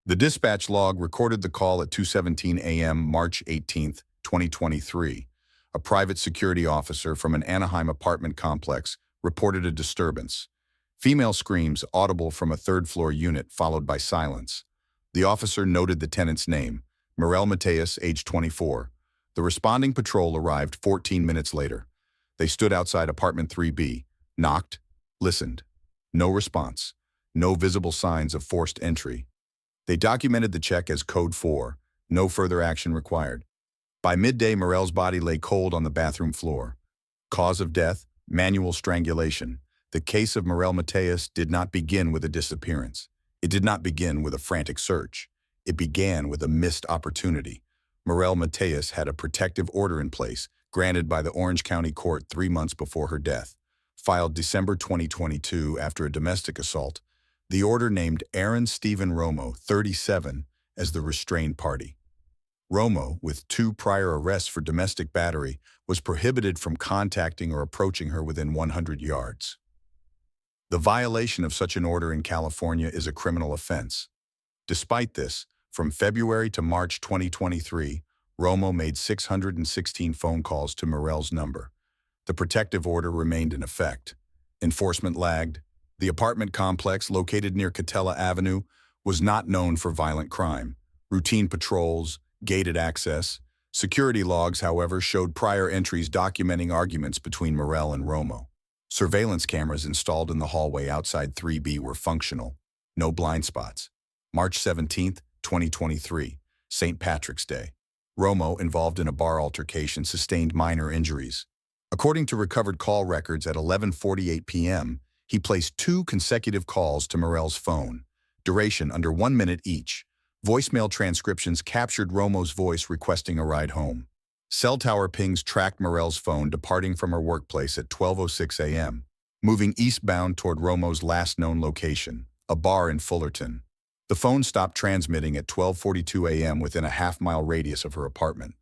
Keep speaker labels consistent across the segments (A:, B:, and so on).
A: The dispatch log recorded the call at 2:17 a.m. March 18, 2023. A private security officer from an Anaheim apartment complex reported a disturbance. Female screams audible from a third-floor unit, followed by silence. The officer noted the tenant's name, Mirel Mateus, age 24. The responding patrol arrived 14 minutes later. They stood outside apartment 3B, knocked, listened. No response. No visible signs of forced entry. They documented the check as Code 4, no further action required. By midday, Mirel's body lay cold on the bathroom floor. Cause of death, manual strangulation. The case of Mirel Mateus did not begin with a disappearance. It did not begin with a frantic search. It began with a missed opportunity. Mirel Mateus had a protective order in place, granted by the Orange County Court 3 months before her death. Filed December 2022 after a domestic assault, the order named Aaron Stephen Romo, 37, as the restrained party. Romo, with 2 prior arrests for domestic battery, was prohibited from contacting or approaching her within 100 yards. The violation of such an order in California is a criminal offense. Despite this, from February to March 2023, Romo made 616 phone calls to Mirel's number. The protective order remained in effect. Enforcement lagged. The apartment complex, located near Catella Avenue, was not known for violent crime. Routine patrols, gated access. Security logs, however, showed prior entries documenting arguments between Mirel and Romo. Surveillance cameras installed in the hallway outside 3B were functional. No blind spots. March 17, 2023, St. Patrick's Day. Romo, involved in a bar altercation, sustained minor injuries. According to recovered call records at 11:48 p.m., he placed 2 consecutive calls to Mirel's phone, duration under 1 minute each. Voicemail transcriptions captured Romo's voice requesting a ride home. Cell tower pings tracked Mirel's phone departing from her workplace at 12:06 a.m., moving eastbound toward Romo's last known location, a bar in Fullerton. The phone stopped transmitting at 12:42 a.m. within a half-mile radius of her apartment.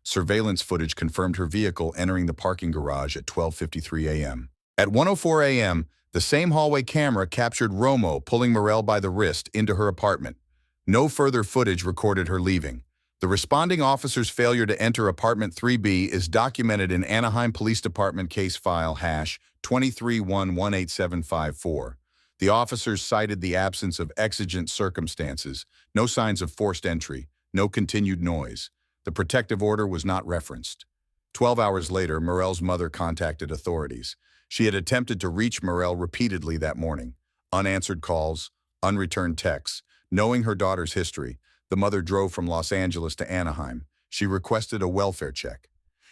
A: Surveillance footage confirmed her vehicle entering the parking garage at 12:53 a.m. At 1:04 a.m., the same hallway camera captured Romo pulling Mirel by the wrist into her apartment. No further footage recorded her leaving. The responding officer's failure to enter apartment 3B is documented in Anaheim Police Department case file #2311874. The officers cited the absence of exigent circumstances, no signs of forced entry, no continued noise. The protective order was not referenced. 12 hours later, Mirel's mother contacted authorities. She had attempted to reach Mirel repeatedly that morning. Unanswered calls, unreturned texts. Knowing her daughter's history, the mother drove from Los Angeles to Anaheim. She requested a welfare check.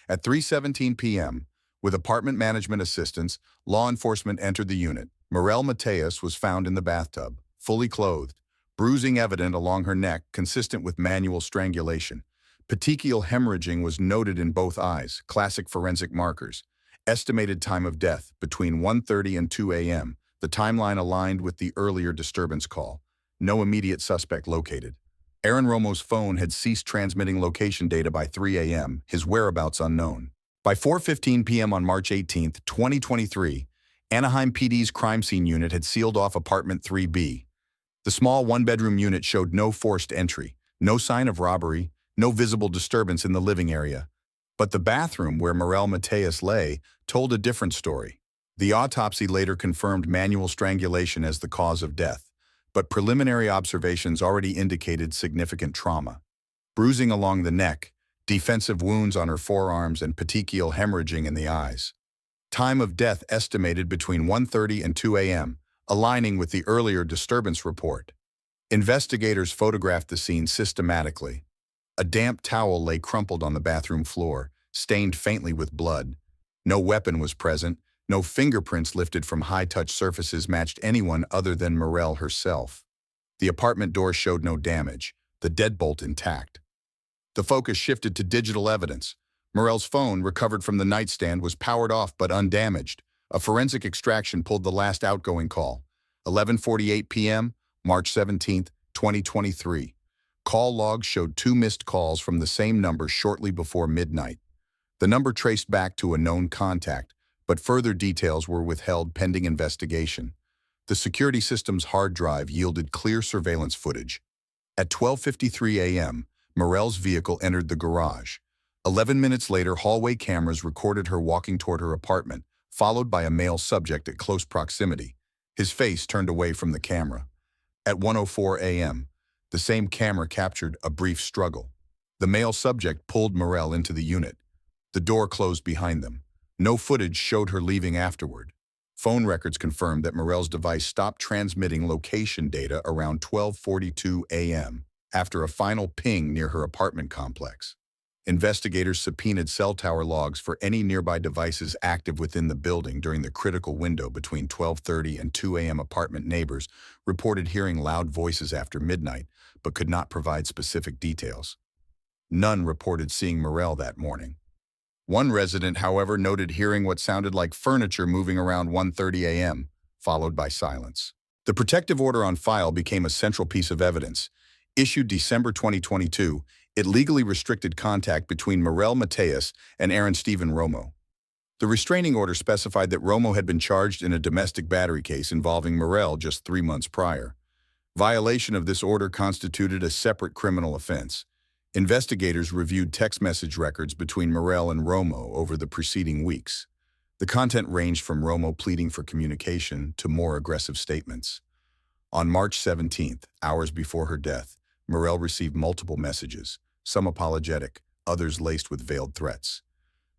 A: At 3:17 p.m., with apartment management assistance, law enforcement entered the unit. Mirel Mateus was found in the bathtub, fully clothed, bruising evident along her neck, consistent with manual strangulation. Petechial hemorrhaging was noted in both eyes, classic forensic markers. Estimated time of death, between 1:30 and 2 a.m. The timeline aligned with the earlier disturbance call. No immediate suspect located. Aaron Romo's phone had ceased transmitting location data by 3 a.m., his whereabouts unknown. By 4:15 p.m. on March 18, 2023, Anaheim PD's crime scene unit had sealed off apartment 3B. The small one-bedroom unit showed no forced entry, no sign of robbery, no visible disturbance in the living area. But the bathroom where Mirel Mateus lay told a different story. The autopsy later confirmed manual strangulation as the cause of death, but preliminary observations already indicated significant trauma. Bruising along the neck, defensive wounds on her forearms, and petechial hemorrhaging in the eyes. Time of death estimated between 1:30 and 2 a.m., aligning with the earlier disturbance report. Investigators photographed the scene systematically. A damp towel lay crumpled on the bathroom floor, stained faintly with blood. No weapon was present. No fingerprints lifted from high-touch surfaces matched anyone other than Mirel herself. The apartment door showed no damage, the deadbolt intact. The focus shifted to digital evidence. Mirel's phone, recovered from the nightstand, was powered off but undamaged. A forensic extraction pulled the last outgoing call. 11:48 p.m., March 17, 2023. Call logs showed 2 missed calls from the same number shortly before midnight. The number traced back to a known contact, but further details were withheld pending investigation. The security system's hard drive yielded clear surveillance footage. At 12:53 a.m., Morell's vehicle entered the garage. 11 minutes later, hallway cameras recorded her walking toward her apartment, followed by a male subject at close proximity, his face turned away from the camera. At 1:04 a.m., the same camera captured a brief struggle. The male subject pulled Morell into the unit. The door closed behind them. No footage showed her leaving afterward. Phone records confirmed that Morell's device stopped transmitting location data around 12:42 a.m. after a final ping near her apartment complex. Investigators subpoenaed cell tower logs for any nearby devices active within the building during the critical window between 12:30 and 2 a.m. Apartment neighbors reported hearing loud voices after midnight, but could not provide specific details. None reported seeing Morell that morning. One resident, however, noted hearing what sounded like furniture moving around 1:30 a.m., followed by silence. The protective order on file became a central piece of evidence. Issued December 2022, it legally restricted contact between Morell Mateus and Aaron Stephen Romo. The restraining order specified that Romo had been charged in a domestic battery case involving Morell just 3 months prior. Violation of this order constituted a separate criminal offense. Investigators reviewed text message records between Morell and Romo over the preceding weeks. The content ranged from Romo pleading for communication to more aggressive statements. On March 17th, hours before her death, Morell received multiple messages, some apologetic, others laced with veiled threats.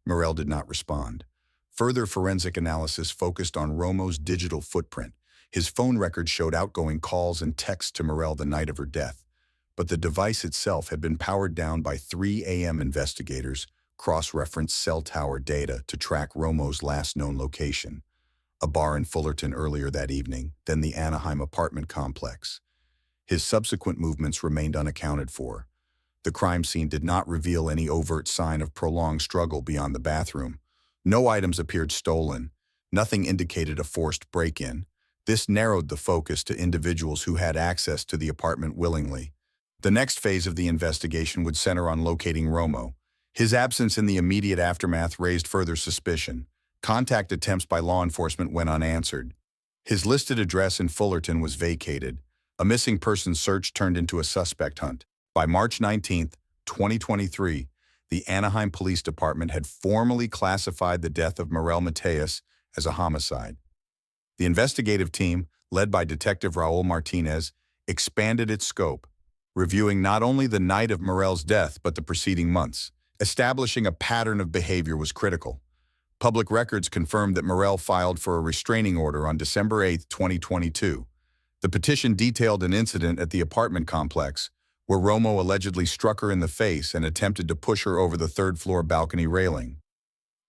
A: Morell did not respond. Further forensic analysis focused on Romo's digital footprint. His phone records showed outgoing calls and texts to Morell the night of her death. But the device itself had been powered down by 3 a.m. Investigators cross-referenced cell tower data to track Romo's last known location, a bar in Fullerton earlier that evening, then the Anaheim apartment complex. His subsequent movements remained unaccounted for. The crime scene did not reveal any overt sign of prolonged struggle beyond the bathroom. No items appeared stolen. Nothing indicated a forced break-in. This narrowed the focus to individuals who had access to the apartment willingly. The next phase of the investigation would center on locating Romo. His absence in the immediate aftermath raised further suspicion. Contact attempts by law enforcement went unanswered. His listed address in Fullerton was vacated. A missing person search turned into a suspect hunt. By March 19, 2023, the Anaheim Police Department had formally classified the death of Morell Mateus as a homicide. The investigative team, led by Detective Raul Martinez, expanded its scope, reviewing not only the night of Morell's death but the preceding months. Establishing a pattern of behavior was critical. Public records confirmed that Morell filed for a restraining order on December 8, 2022. The petition detailed an incident at the apartment complex where Romo allegedly struck her in the face and attempted to push her over the third-floor balcony railing.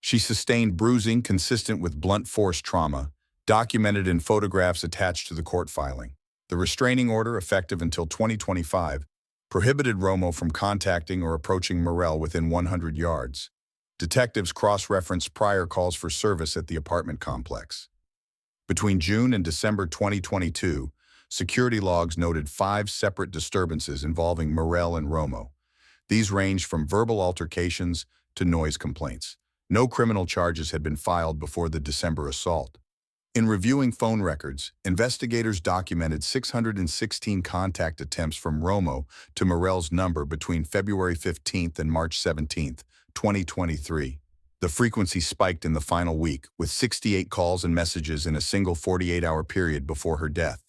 A: She sustained bruising consistent with blunt force trauma, documented in photographs attached to the court filing. The restraining order, effective until 2025, prohibited Romo from contacting or approaching Morell within 100 yards. Detectives cross-referenced prior calls for service at the apartment complex. Between June and December 2022, security logs noted 5 separate disturbances involving Morell and Romo. These ranged from verbal altercations to noise complaints. No criminal charges had been filed before the December assault. In reviewing phone records, investigators documented 616 contact attempts from Romo to Morell's number between February 15 and March 17, 2023. The frequency spiked in the final week, with 68 calls and messages in a single 48-hour period before her death.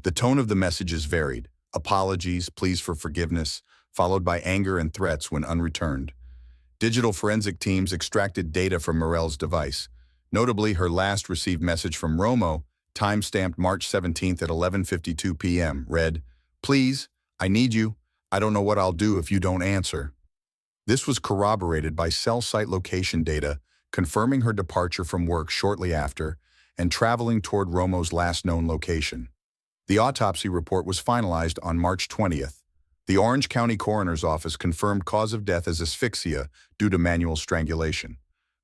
A: The tone of the messages varied: apologies, pleas for forgiveness, followed by anger and threats when unreturned. Digital forensic teams extracted data from Morell's device. Notably, her last received message from Romo, time-stamped March 17th at 11:52 p.m., read, "Please, I need you. I don't know what I'll do if you don't answer." This was corroborated by cell site location data, confirming her departure from work shortly after and traveling toward Romo's last known location. The autopsy report was finalized on March 20th. The Orange County Coroner's Office confirmed cause of death as asphyxia due to manual strangulation.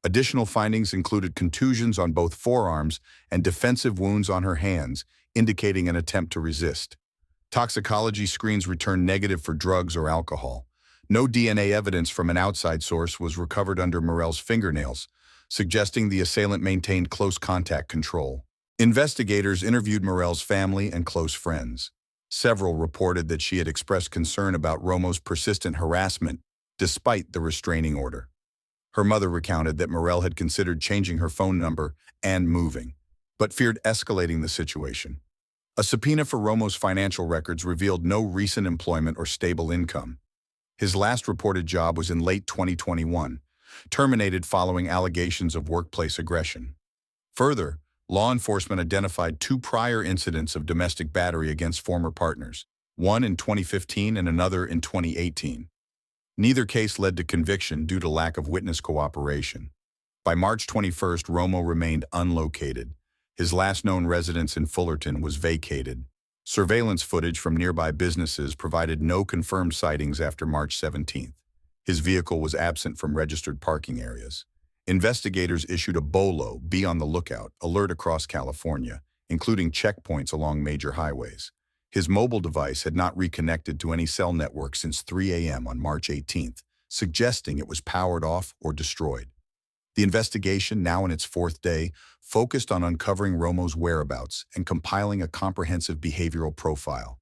A: Additional findings included contusions on both forearms and defensive wounds on her hands, indicating an attempt to resist. Toxicology screens returned negative for drugs or alcohol. No DNA evidence from an outside source was recovered under Morell's fingernails, suggesting the assailant maintained close contact control. Investigators interviewed Morell's family and close friends. Several reported that she had expressed concern about Romo's persistent harassment despite the restraining order. Her mother recounted that Morel had considered changing her phone number and moving, but feared escalating the situation. A subpoena for Romo's financial records revealed no recent employment or stable income. His last reported job was in late 2021, terminated following allegations of workplace aggression. Further, law enforcement identified two prior incidents of domestic battery against former partners, one in 2015 and another in 2018. Neither case led to conviction due to lack of witness cooperation. By March 21st, Romo remained unlocated. His last known residence in Fullerton was vacated. Surveillance footage from nearby businesses provided no confirmed sightings after March 17th. His vehicle was absent from registered parking areas. Investigators issued a BOLO, be on the lookout, alert across California, including checkpoints along major highways. His mobile device had not reconnected to any cell network since 3 a.m. on March 18th, suggesting it was powered off or destroyed. The investigation, now in its fourth day, focused on uncovering Romo's whereabouts and compiling a comprehensive behavioral profile.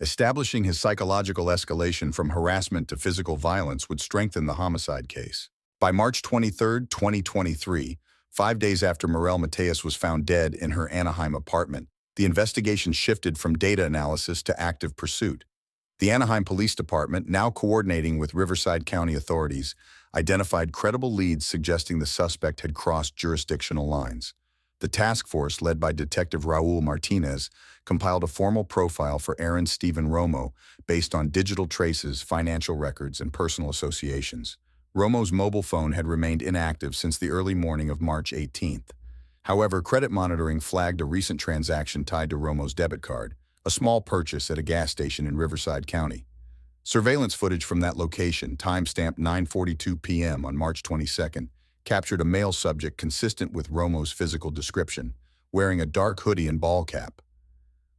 A: Establishing his psychological escalation from harassment to physical violence would strengthen the homicide case. By March 23, 2023, 5 days after Morel Mateus was found dead in her Anaheim apartment, the investigation shifted from data analysis to active pursuit. The Anaheim Police Department, now coordinating with Riverside County authorities, identified credible leads suggesting the suspect had crossed jurisdictional lines. The task force, led by Detective Raul Martinez, compiled a formal profile for Aaron Stephen Romo based on digital traces, financial records, and personal associations. Romo's mobile phone had remained inactive since the early morning of March 18th. However, credit monitoring flagged a recent transaction tied to Romo's debit card, a small purchase at a gas station in Riverside County. Surveillance footage from that location, timestamped 9:42 p.m. on March 22nd, captured a male subject consistent with Romo's physical description, wearing a dark hoodie and ball cap.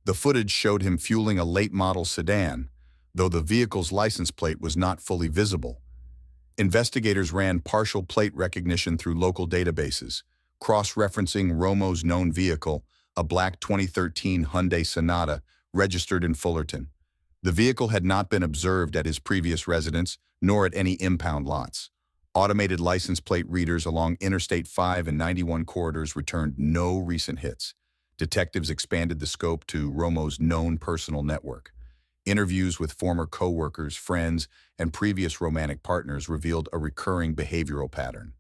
A: The footage showed him fueling a late-model sedan, though the vehicle's license plate was not fully visible. Investigators ran partial plate recognition through local databases, cross-referencing Romo's known vehicle, a black 2013 Hyundai Sonata, registered in Fullerton. The vehicle had not been observed at his previous residence, nor at any impound lots. Automated license plate readers along Interstate 5 and 91 corridors returned no recent hits. Detectives expanded the scope to Romo's known personal network. Interviews with former co-workers, friends, and previous romantic partners revealed a recurring behavioral pattern.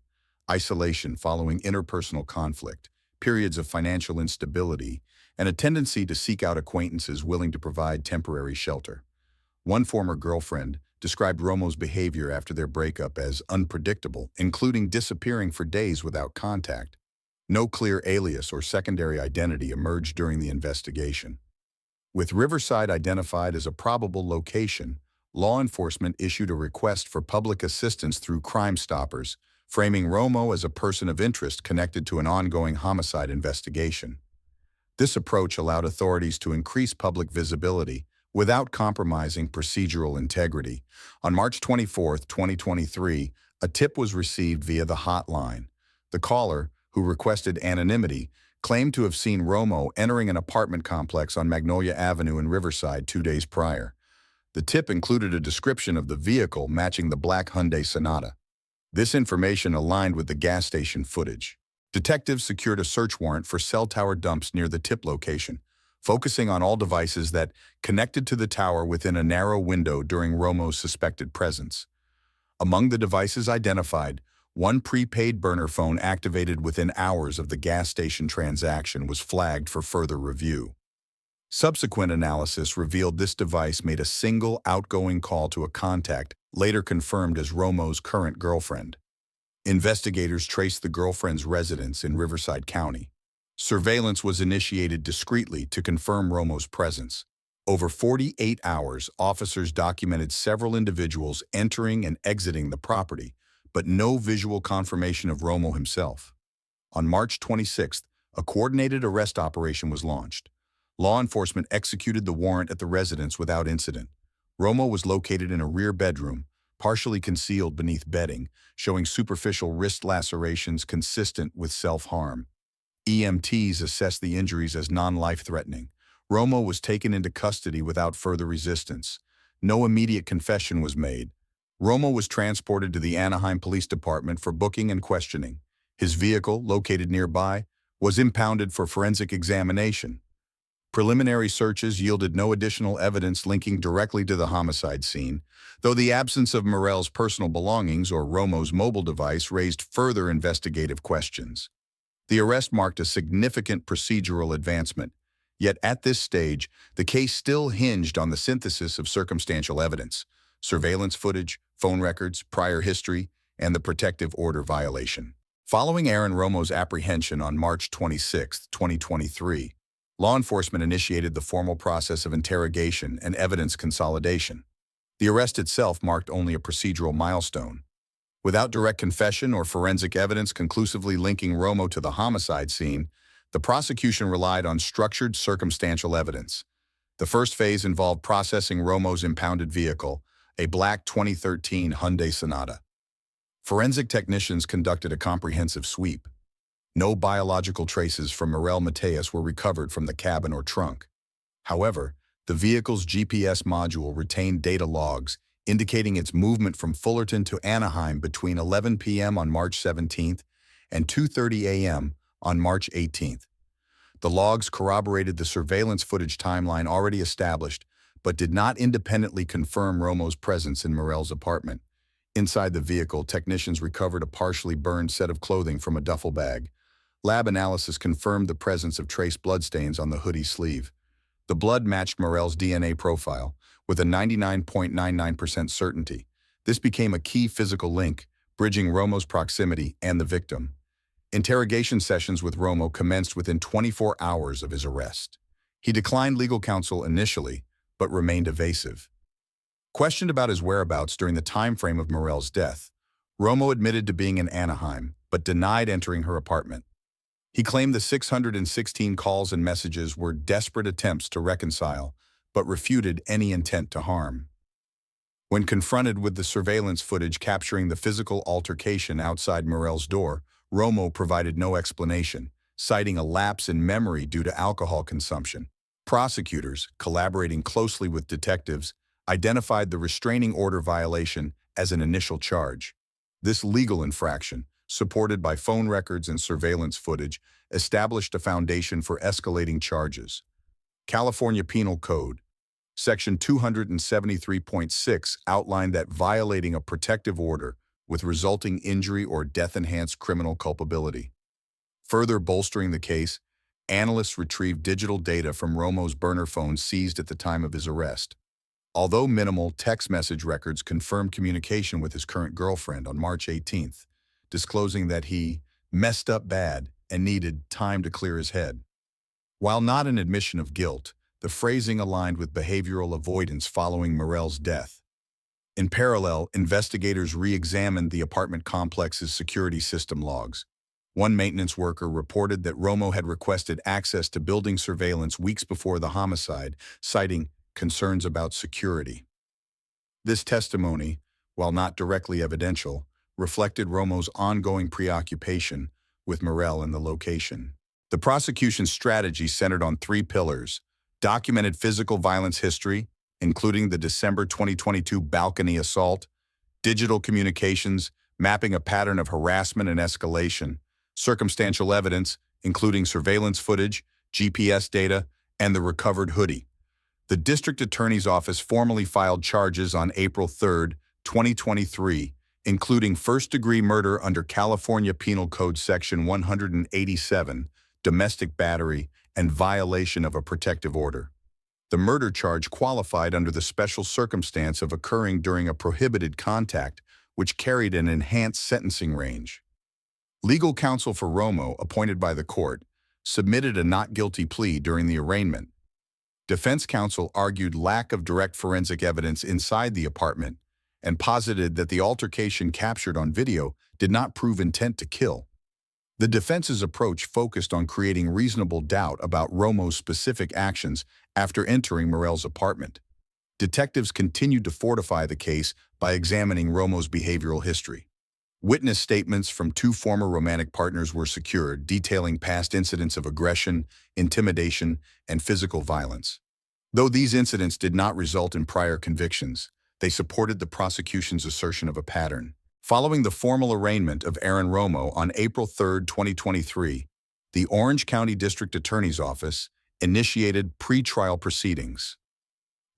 A: Isolation following interpersonal conflict, periods of financial instability, and a tendency to seek out acquaintances willing to provide temporary shelter. One former girlfriend described Romo's behavior after their breakup as unpredictable, including disappearing for days without contact. No clear alias or secondary identity emerged during the investigation. With Riverside identified as a probable location, law enforcement issued a request for public assistance through Crime Stoppers, framing Romo as a person of interest connected to an ongoing homicide investigation. This approach allowed authorities to increase public visibility without compromising procedural integrity. On March 24, 2023, a tip was received via the hotline. The caller, who requested anonymity, claimed to have seen Romo entering an apartment complex on Magnolia Avenue in Riverside 2 days prior. The tip included a description of the vehicle matching the black Hyundai Sonata. This information aligned with the gas station footage. Detectives secured a search warrant for cell tower dumps near the tip location, focusing on all devices that connected to the tower within a narrow window during Romo's suspected presence. Among the devices identified, one prepaid burner phone activated within hours of the gas station transaction was flagged for further review. Subsequent analysis revealed this device made a single outgoing call to a contact, later confirmed as Romo's current girlfriend. Investigators traced the girlfriend's residence in Riverside County. Surveillance was initiated discreetly to confirm Romo's presence. Over 48 hours, officers documented several individuals entering and exiting the property, but no visual confirmation of Romo himself. On March 26th, a coordinated arrest operation was launched. Law enforcement executed the warrant at the residence without incident. Romo was located in a rear bedroom, partially concealed beneath bedding, showing superficial wrist lacerations consistent with self-harm. EMTs assessed the injuries as non-life-threatening. Romo was taken into custody without further resistance. No immediate confession was made. Romo was transported to the Anaheim Police Department for booking and questioning. His vehicle, located nearby, was impounded for forensic examination. Preliminary searches yielded no additional evidence linking directly to the homicide scene, though the absence of Morell's personal belongings or Romo's mobile device raised further investigative questions. The arrest marked a significant procedural advancement, yet at this stage, the case still hinged on the synthesis of circumstantial evidence: surveillance footage, phone records, prior history, and the protective order violation. Following Aaron Romo's apprehension on March 26, 2023, law enforcement initiated the formal process of interrogation and evidence consolidation. The arrest itself marked only a procedural milestone. Without direct confession or forensic evidence conclusively linking Romo to the homicide scene, the prosecution relied on structured circumstantial evidence. The first phase involved processing Romo's impounded vehicle, a black 2013 Hyundai Sonata. Forensic technicians conducted a comprehensive sweep. No biological traces from Morell Mateus were recovered from the cabin or trunk. However, the vehicle's GPS module retained data logs indicating its movement from Fullerton to Anaheim between 11 p.m. on March 17th and 2:30 a.m. on March 18th. The logs corroborated the surveillance footage timeline already established, but did not independently confirm Romo's presence in Morell's apartment. Inside the vehicle, technicians recovered a partially burned set of clothing from a duffel bag. Lab analysis confirmed the presence of trace bloodstains on the hoodie sleeve. The blood matched Morell's DNA profile, with a 99.99% certainty. This became a key physical link, bridging Romo's proximity and the victim. Interrogation sessions with Romo commenced within 24 hours of his arrest. He declined legal counsel initially, but remained evasive. Questioned about his whereabouts during the time frame of Morell's death, Romo admitted to being in Anaheim, but denied entering her apartment. He claimed the 616 calls and messages were desperate attempts to reconcile, but refuted any intent to harm. When confronted with the surveillance footage capturing the physical altercation outside Morell's door, Romo provided no explanation, citing a lapse in memory due to alcohol consumption. Prosecutors, collaborating closely with detectives, identified the restraining order violation as an initial charge. This legal infraction, supported by phone records and surveillance footage, established a foundation for escalating charges. California Penal Code, Section 273.6 outlined that violating a protective order with resulting injury or death-enhanced criminal culpability. Further bolstering the case, analysts retrieved digital data from Romo's burner phone seized at the time of his arrest. Although minimal, text message records confirmed communication with his current girlfriend on March 18th, disclosing that he messed up bad and needed time to clear his head. While not an admission of guilt, the phrasing aligned with behavioral avoidance following Morell's death. In parallel, investigators re-examined the apartment complex's security system logs. One maintenance worker reported that Romo had requested access to building surveillance weeks before the homicide, citing concerns about security. This testimony, while not directly evidential, reflected Romo's ongoing preoccupation with Morell and the location. The prosecution's strategy centered on three pillars: documented physical violence history, including the December 2022 balcony assault; digital communications, mapping a pattern of harassment and escalation; circumstantial evidence, including surveillance footage, GPS data, and the recovered hoodie. The district attorney's office formally filed charges on April 3, 2023, including first-degree murder under California Penal Code Section 187, domestic battery, and violation of a protective order. The murder charge qualified under the special circumstance of occurring during a prohibited contact, which carried an enhanced sentencing range. Legal counsel for Romo, appointed by the court, submitted a not guilty plea during the arraignment. Defense counsel argued lack of direct forensic evidence inside the apartment and posited that the altercation captured on video did not prove intent to kill. The defense's approach focused on creating reasonable doubt about Romo's specific actions after entering Morell's apartment. Detectives continued to fortify the case by examining Romo's behavioral history. Witness statements from two former romantic partners were secured, detailing past incidents of aggression, intimidation, and physical violence. Though these incidents did not result in prior convictions, they supported the prosecution's assertion of a pattern. Following the formal arraignment of Aaron Romo on April 3, 2023, the Orange County District Attorney's Office initiated pretrial proceedings.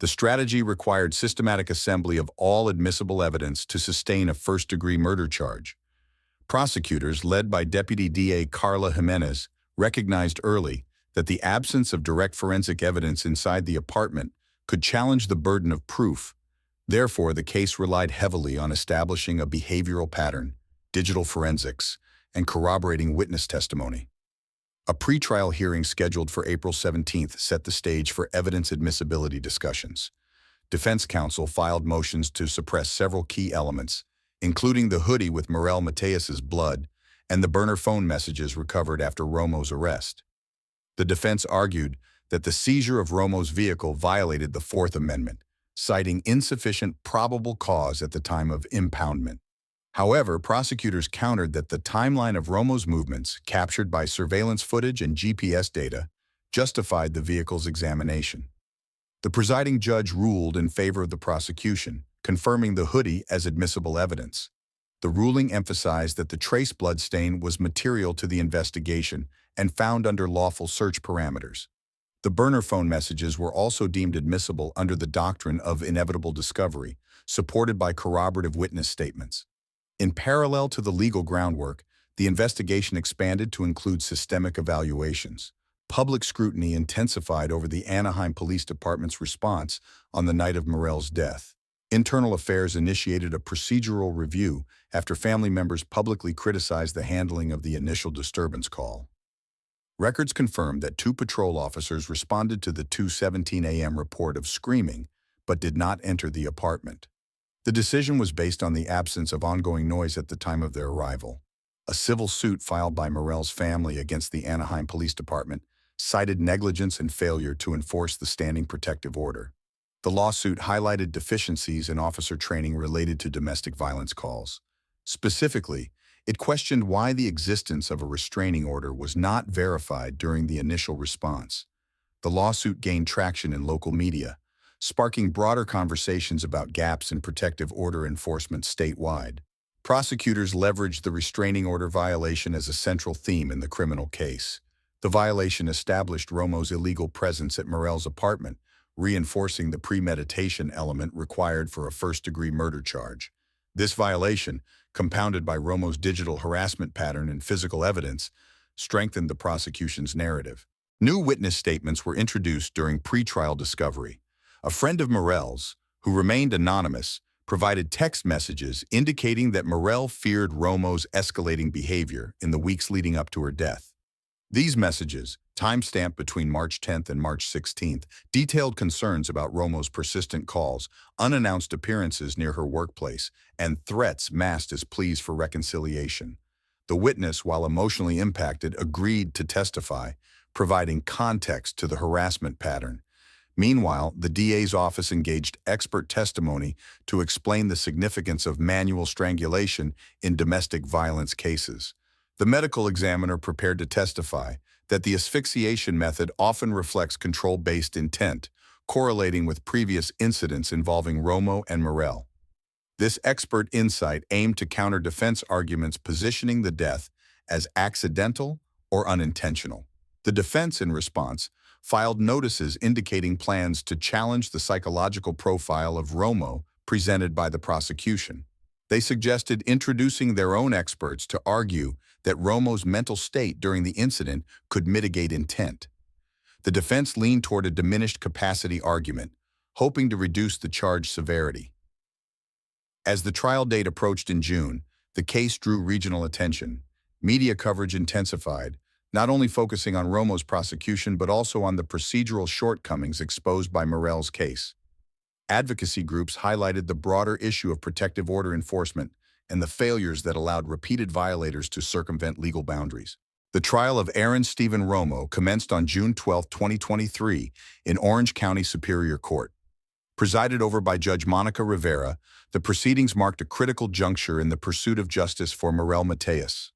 A: The strategy required systematic assembly of all admissible evidence to sustain a first-degree murder charge. Prosecutors, led by Deputy DA Carla Jimenez, recognized early that the absence of direct forensic evidence inside the apartment could challenge the burden of proof. Therefore, the case relied heavily on establishing a behavioral pattern, digital forensics, and corroborating witness testimony. A pretrial hearing scheduled for April 17th set the stage for evidence admissibility discussions. Defense counsel filed motions to suppress several key elements, including the hoodie with Morel Mateus's blood and the burner phone messages recovered after Romo's arrest. The defense argued that the seizure of Romo's vehicle violated the Fourth Amendment, citing insufficient probable cause at the time of impoundment. However, prosecutors countered that the timeline of Romo's movements, captured by surveillance footage and GPS data, justified the vehicle's examination. The presiding judge ruled in favor of the prosecution, confirming the hoodie as admissible evidence. The ruling emphasized that the trace blood stain was material to the investigation and found under lawful search parameters. The burner phone messages were also deemed admissible under the doctrine of inevitable discovery, supported by corroborative witness statements. In parallel to the legal groundwork, the investigation expanded to include systemic evaluations. Public scrutiny intensified over the Anaheim Police Department's response on the night of Morel's death. Internal Affairs initiated a procedural review after family members publicly criticized the handling of the initial disturbance call. Records confirmed that two patrol officers responded to the 2:17 a.m. report of screaming, but did not enter the apartment. The decision was based on the absence of ongoing noise at the time of their arrival. A civil suit filed by Morel's family against the Anaheim Police Department cited negligence and failure to enforce the standing protective order. The lawsuit highlighted deficiencies in officer training related to domestic violence calls. Specifically, it questioned why the existence of a restraining order was not verified during the initial response. The lawsuit gained traction in local media, sparking broader conversations about gaps in protective order enforcement statewide. Prosecutors leveraged the restraining order violation as a central theme in the criminal case. The violation established Romo's illegal presence at Morel's apartment, reinforcing the premeditation element required for a first-degree murder charge. This violation, compounded by Romo's digital harassment pattern and physical evidence, strengthened the prosecution's narrative. New witness statements were introduced during pretrial discovery. A friend of Morel's, who remained anonymous, provided text messages indicating that Morel feared Romo's escalating behavior in the weeks leading up to her death. These messages, timestamped between March 10th and March 16th, detailed concerns about Romo's persistent calls, unannounced appearances near her workplace, and threats masked as pleas for reconciliation. The witness, while emotionally impacted, agreed to testify, providing context to the harassment pattern. Meanwhile, the DA's office engaged expert testimony to explain the significance of manual strangulation in domestic violence cases. The medical examiner prepared to testify that the asphyxiation method often reflects control-based intent, correlating with previous incidents involving Romo and Morel. This expert insight aimed to counter defense arguments positioning the death as accidental or unintentional. The defense, in response, filed notices indicating plans to challenge the psychological profile of Romo presented by the prosecution. They suggested introducing their own experts to argue that Romo's mental state during the incident could mitigate intent. The defense leaned toward a diminished capacity argument, hoping to reduce the charge severity. As the trial date approached in June, the case drew regional attention. Media coverage intensified, not only focusing on Romo's prosecution but also on the procedural shortcomings exposed by Morel's case. Advocacy groups highlighted the broader issue of protective order enforcement and the failures that allowed repeated violators to circumvent legal boundaries. The trial of Aaron Stephen Romo commenced on June 12, 2023, in Orange County Superior Court. Presided over by Judge Monica Rivera, the proceedings marked a critical juncture in the pursuit of justice for Morel Mateus.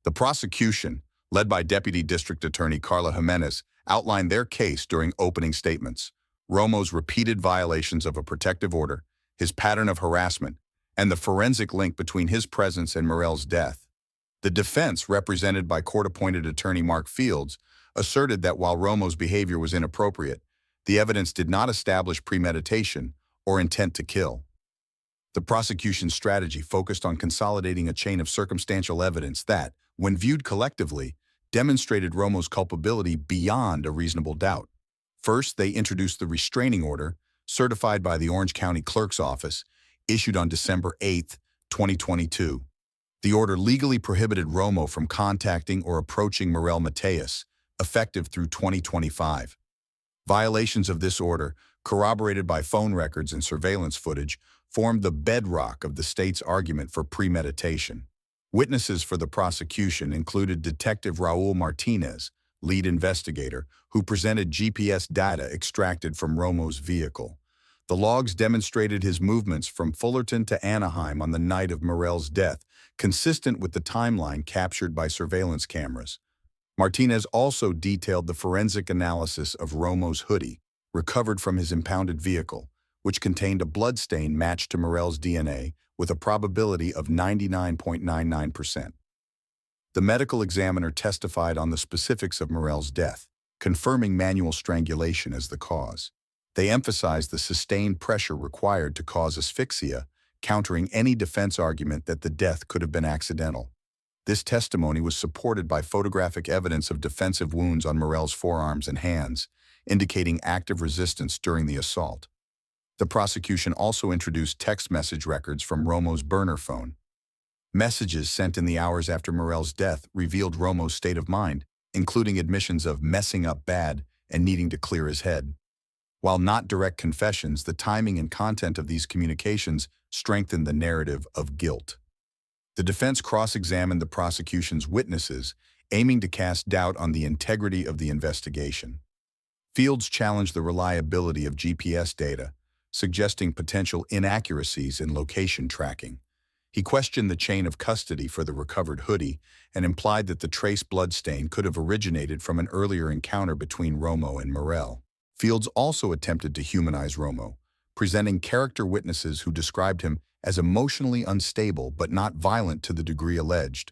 A: The prosecution, led by Deputy District Attorney Carla Jimenez, outlined their case during opening statements. Romo's repeated violations of a protective order, his pattern of harassment, and the forensic link between his presence and Morel's death. The defense, represented by court-appointed attorney Mark Fields, asserted that while Romo's behavior was inappropriate, the evidence did not establish premeditation or intent to kill. The prosecution's strategy focused on consolidating a chain of circumstantial evidence that, when viewed collectively, demonstrated Romo's culpability beyond a reasonable doubt. First, they introduced the restraining order, certified by the Orange County Clerk's Office, issued on December 8, 2022. The order legally prohibited Romo from contacting or approaching Morel Mateus, effective through 2025. Violations of this order, corroborated by phone records and surveillance footage, formed the bedrock of the state's argument for premeditation. Witnesses for the prosecution included Detective Raul Martinez, lead investigator, who presented GPS data extracted from Romo's vehicle. The logs demonstrated his movements from Fullerton to Anaheim on the night of Morel's death, consistent with the timeline captured by surveillance cameras. Martinez also detailed the forensic analysis of Romo's hoodie, recovered from his impounded vehicle, which contained a bloodstain matched to Morel's DNA with a probability of 99.99%. The medical examiner testified on the specifics of Morel's death, confirming manual strangulation as the cause. They emphasized the sustained pressure required to cause asphyxia, countering any defense argument that the death could have been accidental. This testimony was supported by photographic evidence of defensive wounds on Morel's forearms and hands, indicating active resistance during the assault. The prosecution also introduced text message records from Romo's burner phone. Messages sent in the hours after Morel's death revealed Romo's state of mind, including admissions of messing up bad and needing to clear his head. While not direct confessions, the timing and content of these communications strengthened the narrative of guilt. The defense cross-examined the prosecution's witnesses, aiming to cast doubt on the integrity of the investigation. Fields challenged the reliability of GPS data, suggesting potential inaccuracies in location tracking. He questioned the chain of custody for the recovered hoodie and implied that the trace bloodstain could have originated from an earlier encounter between Romo and Morel. Fields also attempted to humanize Romo, presenting character witnesses who described him as emotionally unstable but not violent to the degree alleged.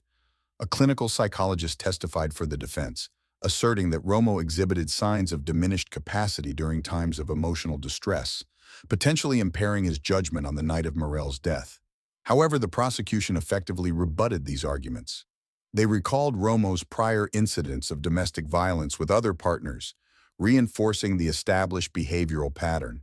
A: A clinical psychologist testified for the defense, asserting that Romo exhibited signs of diminished capacity during times of emotional distress, potentially impairing his judgment on the night of Morel's death. However, the prosecution effectively rebutted these arguments. They recalled Romo's prior incidents of domestic violence with other partners, reinforcing the established behavioral pattern.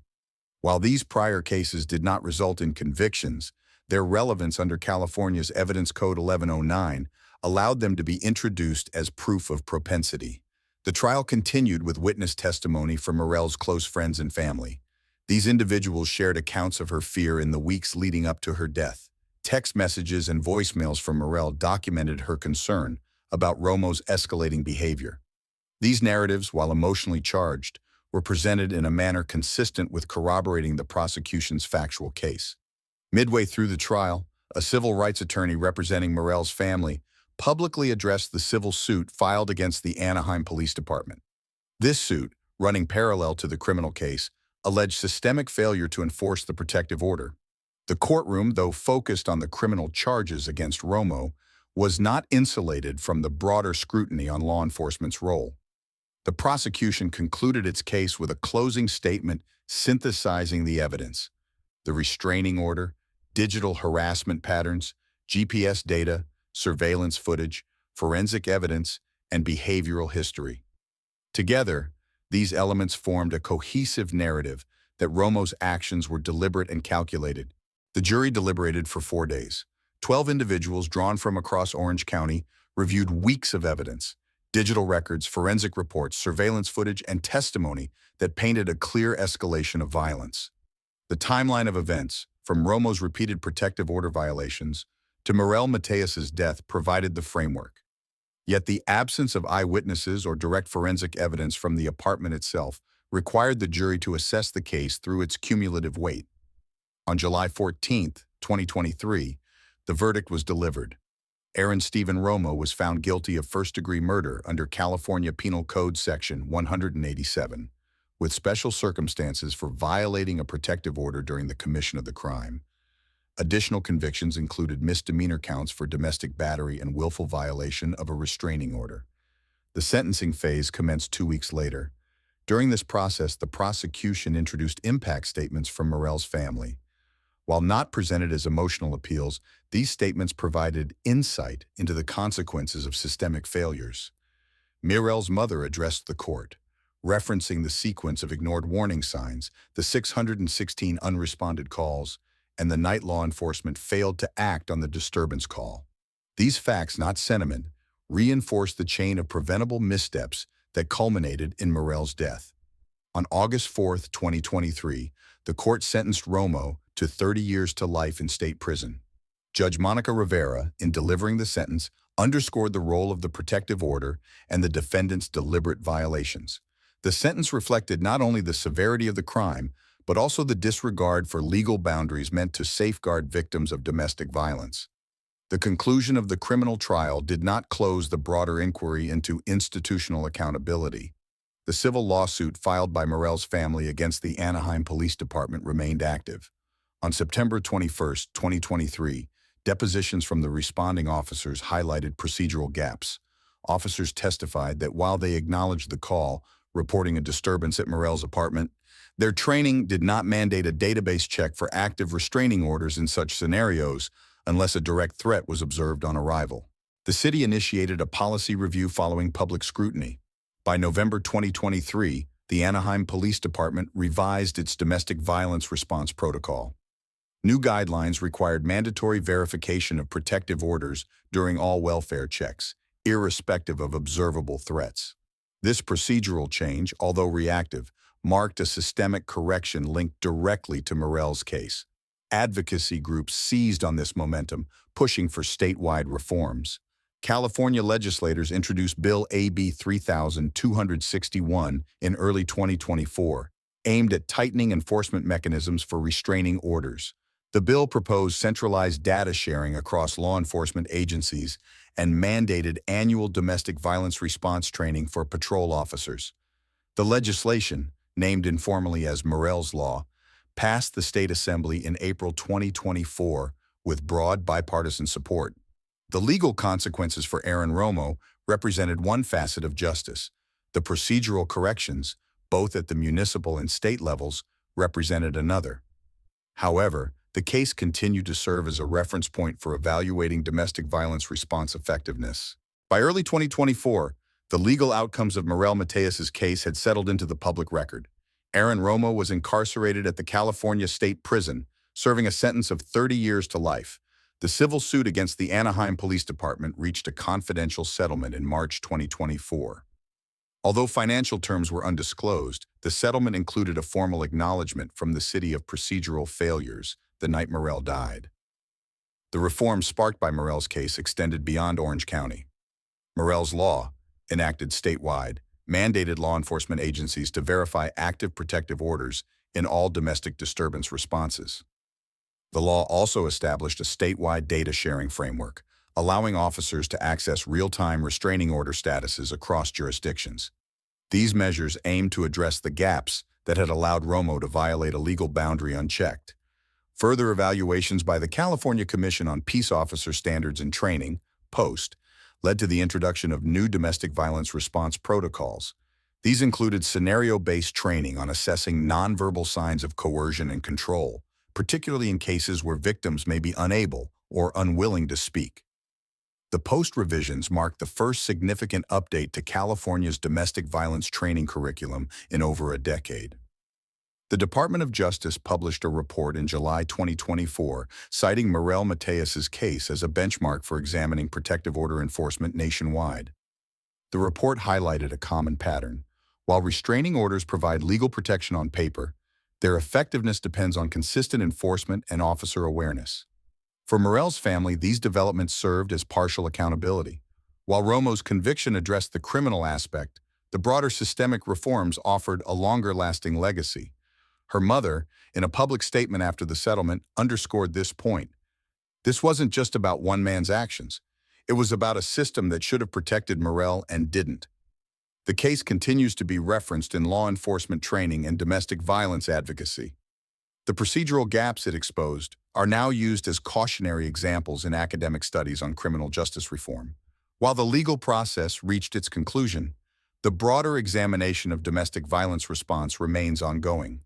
A: While these prior cases did not result in convictions, their relevance under California's Evidence Code 1109 allowed them to be introduced as proof of propensity. The trial continued with witness testimony from Morel's close friends and family. These individuals shared accounts of her fear in the weeks leading up to her death. Text messages and voicemails from Morel documented her concern about Romo's escalating behavior. These narratives, while emotionally charged, were presented in a manner consistent with corroborating the prosecution's factual case. Midway through the trial, a civil rights attorney representing Morel's family publicly addressed the civil suit filed against the Anaheim Police Department. This suit, running parallel to the criminal case, alleged systemic failure to enforce the protective order. The courtroom, though focused on the criminal charges against Romo, was not insulated from the broader scrutiny on law enforcement's role. The prosecution concluded its case with a closing statement synthesizing the evidence: the restraining order, digital harassment patterns, GPS data, surveillance footage, forensic evidence, and behavioral history. Together, these elements formed a cohesive narrative that Romo's actions were deliberate and calculated. The jury deliberated for 4 days. 12 individuals drawn from across Orange County reviewed weeks of evidence: digital records, forensic reports, surveillance footage, and testimony that painted a clear escalation of violence. The timeline of events, from Romo's repeated protective order violations to Morel Mateus's death, provided the framework. Yet the absence of eyewitnesses or direct forensic evidence from the apartment itself required the jury to assess the case through its cumulative weight. On July 14, 2023, the verdict was delivered. Aaron Stephen Romo was found guilty of first-degree murder under California Penal Code Section 187, with special circumstances for violating a protective order during the commission of the crime. Additional convictions included misdemeanor counts for domestic battery and willful violation of a restraining order. The sentencing phase commenced 2 weeks later. During this process, the prosecution introduced impact statements from Morell's family. While not presented as emotional appeals, these statements provided insight into the consequences of systemic failures. Morell's mother addressed the court, referencing the sequence of ignored warning signs, the 616 unresponded calls, and the night law enforcement failed to act on the disturbance call. These facts, not sentiment, reinforced the chain of preventable missteps that culminated in Morell's death. On August 4, 2023, the court sentenced Romo to 30 years to life in state prison. Judge Monica Rivera, in delivering the sentence, underscored the role of the protective order and the defendant's deliberate violations. The sentence reflected not only the severity of the crime, but also the disregard for legal boundaries meant to safeguard victims of domestic violence. The conclusion of the criminal trial did not close the broader inquiry into institutional accountability. The civil lawsuit filed by Morell's family against the Anaheim Police Department remained active. On September 21, 2023, depositions from the responding officers highlighted procedural gaps. Officers testified that while they acknowledged the call, reporting a disturbance at Morell's apartment, their training did not mandate a database check for active restraining orders in such scenarios unless a direct threat was observed on arrival. The city initiated a policy review following public scrutiny. By November 2023, the Anaheim Police Department revised its domestic violence response protocol. New guidelines required mandatory verification of protective orders during all welfare checks, irrespective of observable threats. This procedural change, although reactive, marked a systemic correction linked directly to Morell's case. Advocacy groups seized on this momentum, pushing for statewide reforms. California legislators introduced Bill AB 3261 in early 2024, aimed at tightening enforcement mechanisms for restraining orders. The bill proposed centralized data sharing across law enforcement agencies and mandated annual domestic violence response training for patrol officers. The legislation, named informally as Morell's Law, passed the state assembly in April 2024 with broad bipartisan support. The legal consequences for Aaron Romo represented one facet of justice. The procedural corrections, both at the municipal and state levels, represented another. However, the case continued to serve as a reference point for evaluating domestic violence response effectiveness. By early 2024, the legal outcomes of Morell Mateus's case had settled into the public record. Aaron Romo was incarcerated at the California State Prison, serving a sentence of 30 years to life. The civil suit against the Anaheim Police Department reached a confidential settlement in March 2024. Although financial terms were undisclosed, the settlement included a formal acknowledgement from the city of procedural failures the night Morell died. The reforms sparked by Morell's case extended beyond Orange County. Morell's Law, enacted statewide, mandated law enforcement agencies to verify active protective orders in all domestic disturbance responses. The law also established a statewide data sharing framework, allowing officers to access real-time restraining order statuses across jurisdictions. These measures aimed to address the gaps that had allowed Romo to violate a legal boundary unchecked. Further evaluations by the California Commission on Peace Officer Standards and Training, POST, led to the introduction of new domestic violence response protocols. These included scenario-based training on assessing nonverbal signs of coercion and control, particularly in cases where victims may be unable or unwilling to speak. The POST revisions marked the first significant update to California's domestic violence training curriculum in over a decade. The Department of Justice published a report in July 2024 citing Morell Mateus's case as a benchmark for examining protective order enforcement nationwide. The report highlighted a common pattern. While restraining orders provide legal protection on paper, their effectiveness depends on consistent enforcement and officer awareness. For Morell's family, these developments served as partial accountability. While Romo's conviction addressed the criminal aspect, The broader systemic reforms offered a longer-lasting legacy. Her mother, in a public statement after the settlement, underscored this point. This wasn't just about one man's actions. It was about a system that should have protected Morel and didn't. The case continues to be referenced in law enforcement training and domestic violence advocacy. The procedural gaps it exposed are now used as cautionary examples in academic studies on criminal justice reform. While the legal process reached its conclusion, the broader examination of domestic violence response remains ongoing.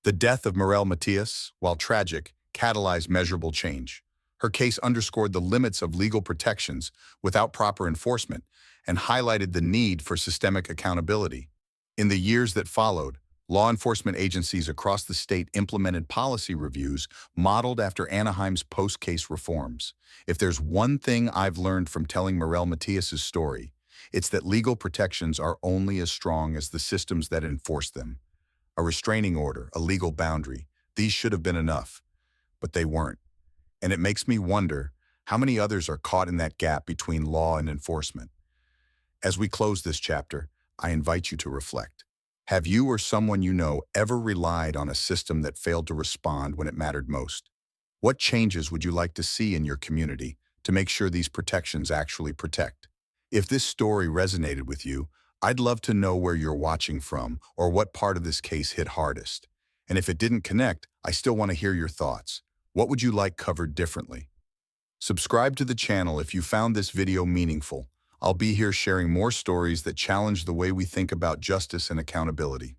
A: The death of Morel Matias, while tragic, catalyzed measurable change. Her case underscored the limits of legal protections without proper enforcement and highlighted the need for systemic accountability. In the years that followed, law enforcement agencies across the state implemented policy reviews modeled after Anaheim's post-case reforms. If there's one thing I've learned from telling Morel Matias's story, it's that legal protections are only as strong as the systems that enforce them. A restraining order, a legal boundary, these should have been enough, but they weren't. And it makes me wonder how many others are caught in that gap between law and enforcement. As we close this chapter, I invite you to reflect. Have you or someone you know ever relied on a system that failed to respond when it mattered most? What changes would you like to see in your community to make sure these protections actually protect? If this story resonated with you, I'd love to know where you're watching from or what part of this case hit hardest. And if it didn't connect, I still want to hear your thoughts. What would you like covered differently? Subscribe to the channel if you found this video meaningful. I'll be here sharing more stories that challenge the way we think about justice and accountability.